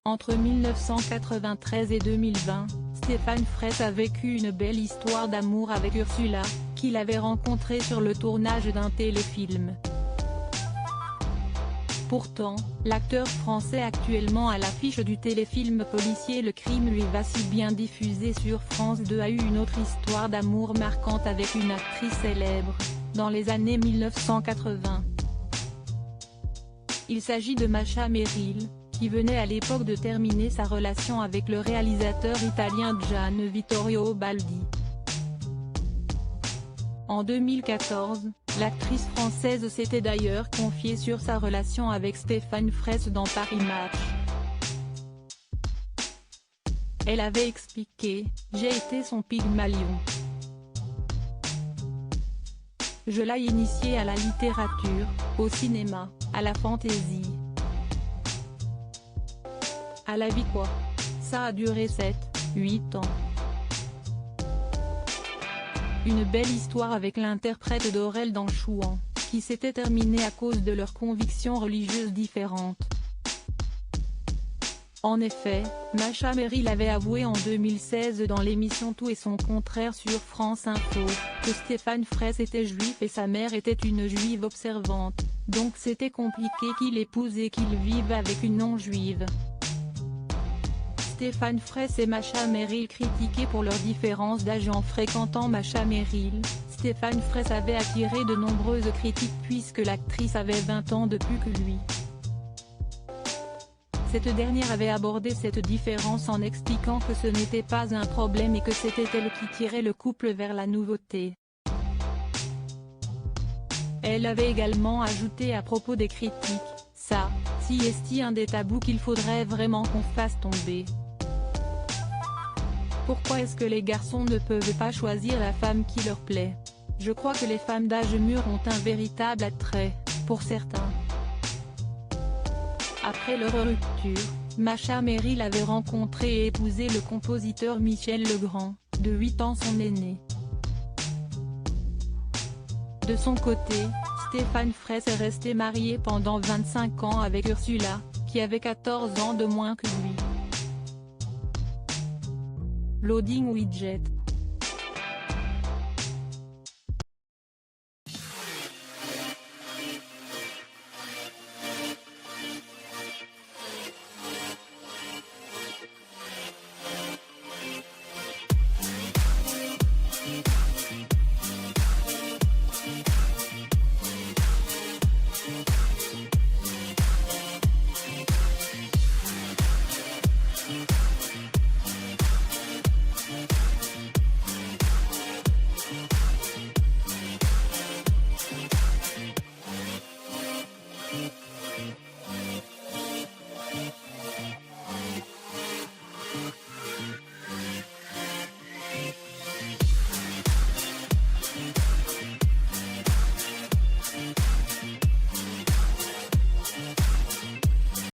Entre 1993 et 2020, Stéphane Fraisse a vécu une belle histoire d'amour avec Ursula, qu'il avait rencontrée sur le tournage d'un téléfilm. Pourtant, l'acteur français actuellement à l'affiche du téléfilm policier Le Crime lui va si bien diffusé sur France 2 a eu une autre histoire d'amour marquante avec une actrice célèbre, dans les années 1980. Il s'agit de Masha Merrill, qui venait à l'époque de terminer sa relation avec le réalisateur italien Gian Vittorio Baldi. En 2014, l'actrice française s'était d'ailleurs confiée sur sa relation avec Stéphane Fraisse dans Paris Match. Elle avait expliqué « J'ai été son Pygmalion. Je l'ai initié à la littérature, au cinéma, à la fantaisie. À la vie quoi. Ça a duré 7-8 ans. » Une belle histoire avec l'interprète d'Aurel dans Chouan, qui s'était terminée à cause de leurs convictions religieuses différentes. En effet, Masha Merrill avait avoué en 2016 dans l'émission Tout et son contraire sur France Info, que Stéphane Fraisse était juif et sa mère était une juive observante, donc c'était compliqué qu'il épouse et qu'il vive avec une non-juive. Stéphane Fraisse et Masha Merrill critiqués pour leurs différences d'âge. En fréquentant Masha Merrill, Stéphane Fraisse avait attiré de nombreuses critiques puisque l'actrice avait 20 ans de plus que lui. Cette dernière avait abordé cette différence en expliquant que ce n'était pas un problème et que c'était elle qui tirait le couple vers la nouveauté. Elle avait également ajouté à propos des critiques, « Ça, si est un des tabous qu'il faudrait vraiment qu'on fasse tomber. Pourquoi est-ce que les garçons ne peuvent pas choisir la femme qui leur plaît? Je crois que les femmes d'âge mûr ont un véritable attrait, pour certains. » Après leur rupture, Masha Merrill avait rencontré et épousé le compositeur Michel Legrand, de 8 ans son aîné. De son côté, Stéphane Fraisse est resté marié pendant 25 ans avec Ursula, qui avait 14 ans de moins que lui. Loading Widget.